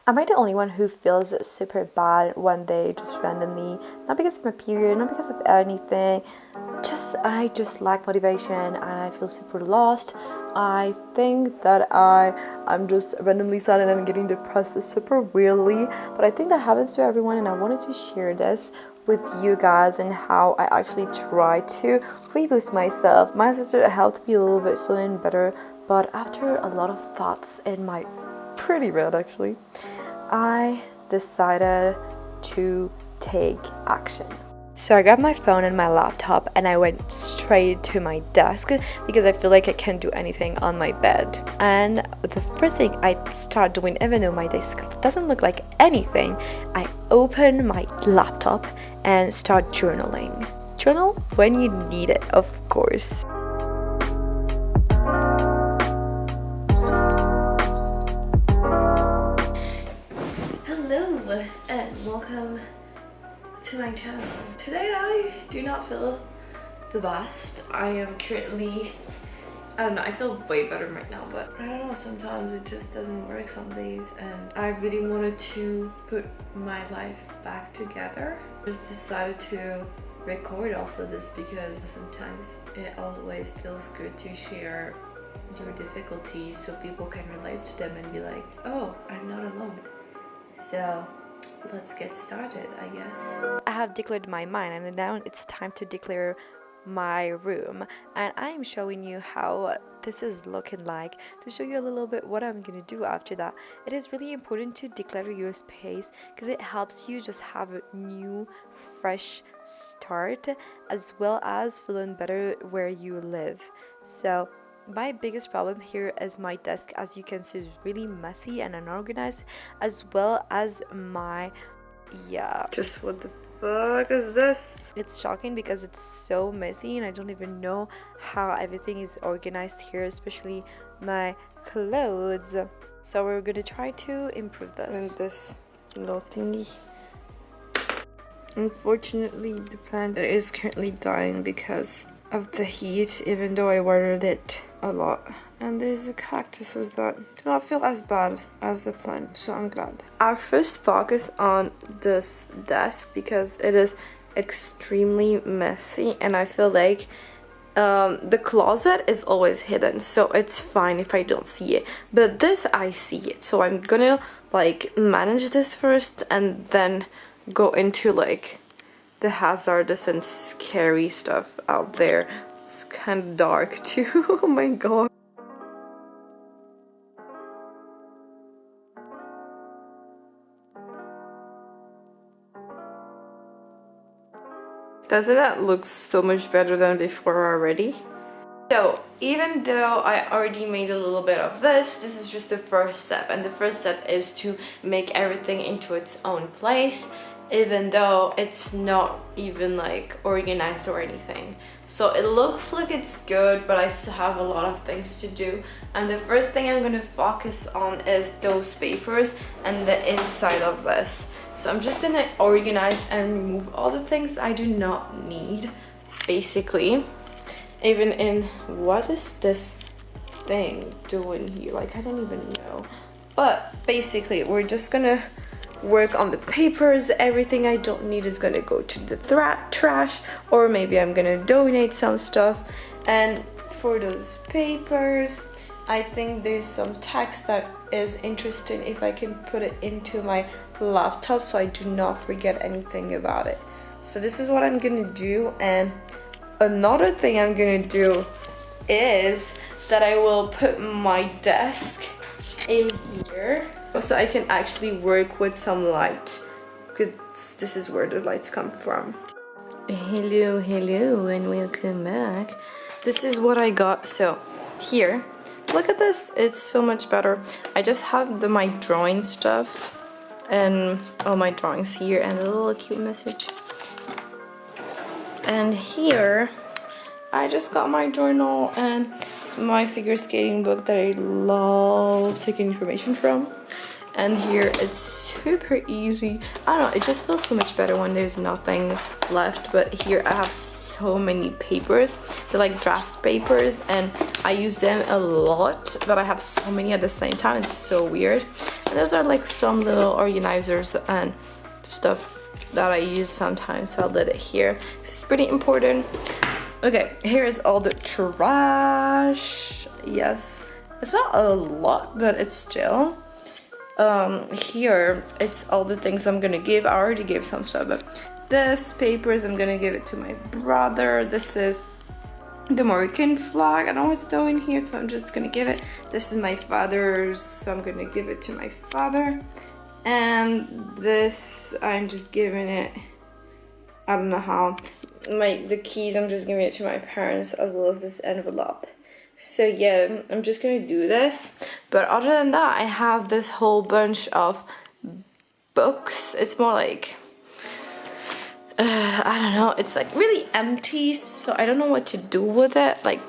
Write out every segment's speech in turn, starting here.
Am I the only one who feels super bad one day just randomly? Not because of my period, not because of anything. I just lack motivation and I feel super lost. I think that I'm just randomly sad and I'm getting depressed super weirdly. But I think that happens to everyone, and I wanted to share this with you guys and how I actually try to reboost myself. My sister helped me a little bit feeling better, but after a lot of thoughts in my pretty bad actually, I decided to take action. So I grabbed my phone and my laptop and I went straight to my desk because I feel like I can't do anything on my bed. And the first thing I start doing, even though my desk doesn't look like anything, I open my laptop and start journaling. Journal when you need it, of course. Hello and welcome to my channel. Today I do not feel the best. I am currently, I don't know, I feel way better right now, but I don't know, sometimes it just doesn't work some days, and I really wanted to put my life back together. Just decided to record also this because sometimes it always feels good to share your difficulties so people can relate to them and be like, oh, I'm not alone. So let's get started, I guess. I have declared my mind and now it's time to declare my room, and I am showing you how this is looking like to show you a little bit what I'm gonna do after that. It is really important to declutter your space because it helps you just have a new fresh start as well as feeling better where you live. So my biggest problem here is my desk, as you can see, is really messy and unorganized, as well as my just what the fuck is this? It's shocking because it's so messy and I don't even know how everything is organized here, especially my clothes. So we're gonna try to improve this. And this little thingy. Unfortunately, the plant is currently dying because of the heat, even though I watered it a lot. And there's the cactuses that do not feel as bad as the plant, so I'm glad. I'll first focus on this desk because it is extremely messy and I feel like the closet is always hidden, so it's fine if I don't see it, but this I see it, so I'm gonna like manage this first and then go into like the hazardous and scary stuff out there. It's kind of dark too. Oh my god. Doesn't that look so much better than before already? So even though I already made a little bit of this is just the first step, and the first step is to make everything into its own place, even though it's not even like organized or anything. So it looks like it's good, but I still have a lot of things to do. And the first thing I'm gonna focus on is those papers and the inside of this. So I'm just gonna organize and remove all the things I do not need, basically. Even in, what is this thing doing here? Like, I don't even know. But basically, we're just gonna work on the papers. Everything I don't need is gonna go to the trash, or maybe I'm gonna donate some stuff. And for those papers, I think there's some text that is interesting if I can put it into my laptop so I do not forget anything about it. So this is what I'm gonna do. And another thing I'm gonna do is that I will put my desk in here so I can actually work with some light, because this is where the lights come from. Hello and welcome back. This is what I got. So here, look at this, it's so much better. I just have my drawing stuff and all my drawings here and a little cute message. And here I just got my journal and my figure skating book that I love taking information from. And here it's super easy. I don't know, it just feels so much better when there's nothing left. But here I have so many papers. They're like draft papers and I use them a lot, but I have so many at the same time. It's so weird. And those are like some little organizers and stuff that I use sometimes, so I'll let it here. It's pretty important. Okay, here is all the trash. Yes, it's not a lot, but it's still. Here it's all the things I'm gonna give. I already gave some stuff, but this papers I'm gonna give it to my brother. This is the Moroccan flag. I don't know what's still in here, so I'm just gonna give it. This is my father's, so I'm gonna give it to my father. And this I'm just giving it, I don't know how, the keys I'm just giving it to my parents, as well as this envelope. So yeah, I'm just gonna do this. But other than that, I have this whole bunch of books. It's more like I don't know, it's like really empty, so I don't know what to do with it. Like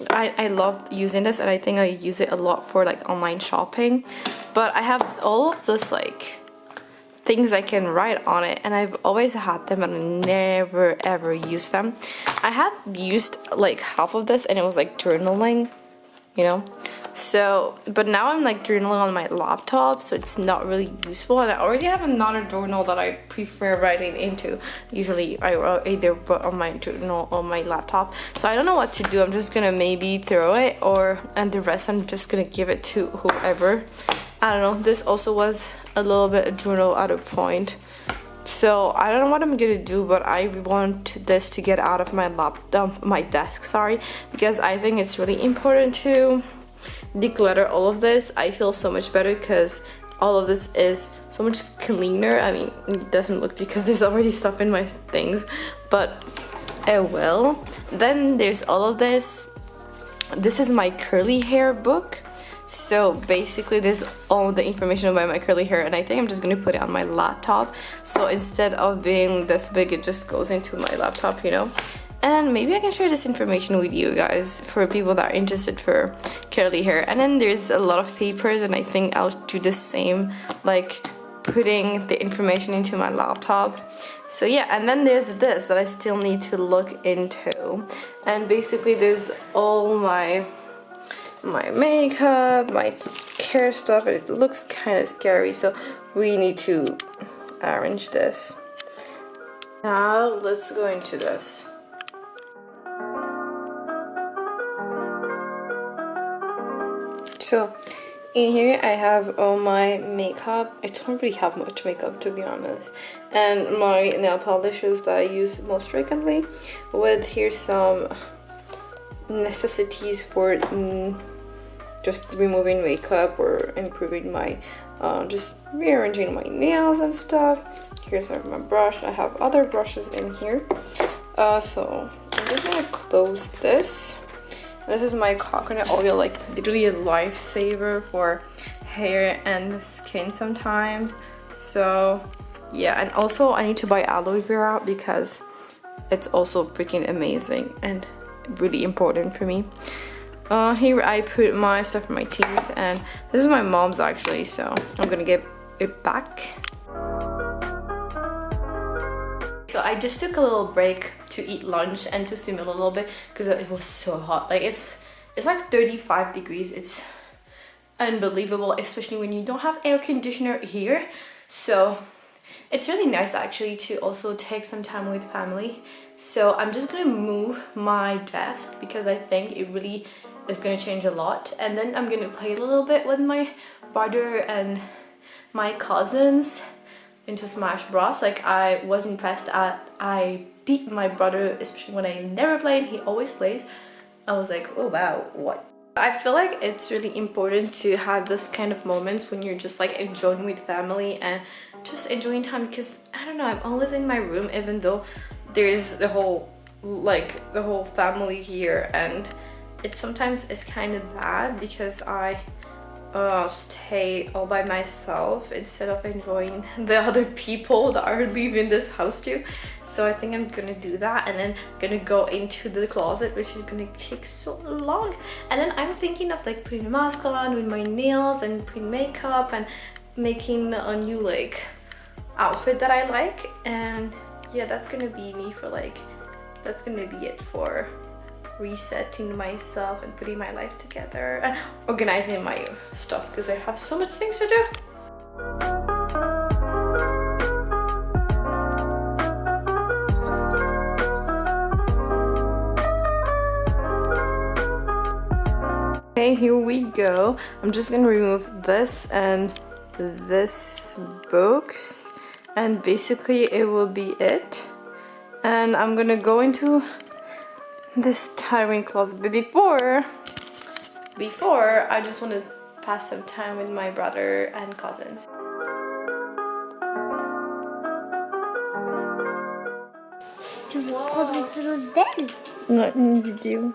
I love using this, and I think I use it a lot for like online shopping. But I have all of those like things I can write on it, and I've always had them, but I never ever used them. I have used like half of this, and it was like journaling, you know. So, but now I'm like journaling on my laptop, so it's not really useful. And I already have another journal that I prefer writing into. Usually I either put on my journal or my laptop. So I don't know what to do. I'm just gonna maybe throw it, and the rest I'm just gonna give it to whoever. I don't know. This also was a little bit a journal at a point. So I don't know what I'm gonna do, but I want this to get out of my my desk, sorry, because I think it's really important to declutter all of this. I feel so much better because all of this is so much cleaner. I mean, it doesn't look because there's already stuff in my things, but it will. Then there's all of this. This is my curly hair book. So basically this is all the information about my curly hair, and I think I'm just gonna put it on my laptop. So instead of being this big, it just goes into my laptop, you know. And maybe I can share this information with you guys for people that are interested for curly hair. And then there's a lot of papers, and I think I'll do the same, like putting the information into my laptop. So yeah, and then there's this that I still need to look into. And basically there's all my makeup, my hair stuff, and it looks kind of scary, so we need to arrange this. Now let's go into this. So in here I have all my makeup. I don't really have much makeup, to be honest, and my nail polishes that I use most frequently. With here some necessities for just removing makeup or improving my just rearranging my nails and stuff. Here's my brush. I have other brushes in here, so I'm just gonna close this. This is my coconut oil, like literally a lifesaver for hair and skin sometimes. So yeah, and also I need to buy aloe vera because it's also freaking amazing and really important for me. Here I put my stuff for my teeth, and this is my mom's actually, so I'm gonna give it back. So I just took a little break to eat lunch and to swim a little bit because it was so hot. Like it's like 35 degrees. It's unbelievable, especially when you don't have air conditioner here. So it's really nice actually to also take some time with family. So I'm just gonna move my desk because I think it really is gonna change a lot. And then I'm gonna play a little bit with my brother and my cousins into Smash Bros. Like I was impressed I beat my brother, especially when I never played. He always plays. I was like, oh wow, what? I feel like it's really important to have this kind of moments when you're just like enjoying with family and just enjoying time, because I don't know, I'm always in my room even though there's the whole family here, and it sometimes is kind of bad because I stay all by myself instead of enjoying the other people that are leaving this house too. So I think I'm gonna do that, and then gonna go into the closet, which is gonna take so long. And then I'm thinking of like putting a mask on with my nails and putting makeup and making a new like outfit that I like. And yeah, that's gonna be me for like, that's gonna be it for resetting myself and putting my life together and organizing my stuff, because I have so much things to do. Okay, here we go. I'm just gonna remove this and this books, and basically it will be it. And I'm gonna go into this tiring closet, but before I just want to pass some time with my brother and cousins. Tu veux prendre une photo d'elle? Non, une vidéo.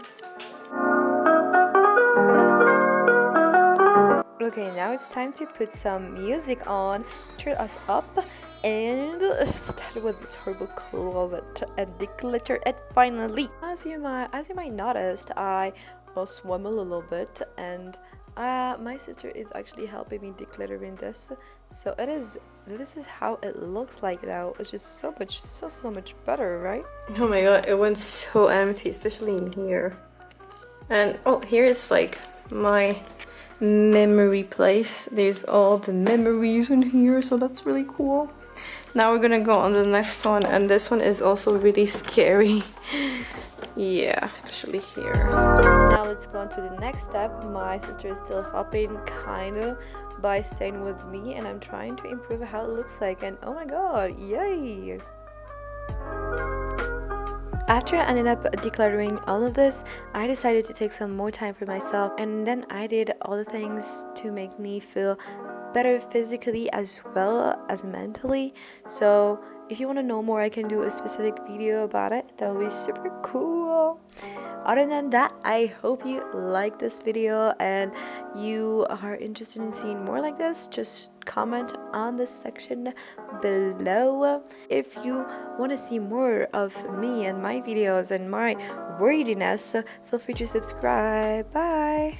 Okay, now it's time to put some music on, turn us up, and start with this horrible closet and declutter it finally. As you might notice, I will swim a little bit, and my sister is actually helping me decluttering this. So this is how it looks like now. It's just so much better, right? Oh my god, it went so empty, especially in here. And oh, here is like my memory place. There's all the memories in here, so that's really cool. Now we're gonna go on the next one, and this one is also really scary. Yeah, especially here. Now let's go on to the next step. My sister is still helping kind of by staying with me, and I'm trying to improve how it looks like, and oh my god, yay! After I ended up decluttering all of this, I decided to take some more time for myself, and then I did all the things to make me feel better physically as well as mentally. So if you want to know more, I can do a specific video about it. That will be super cool. Other than that, I hope you like this video and you are interested in seeing more like this. Just comment on the section below. If you want to see more of me and my videos and my wordiness, feel free to subscribe. Bye.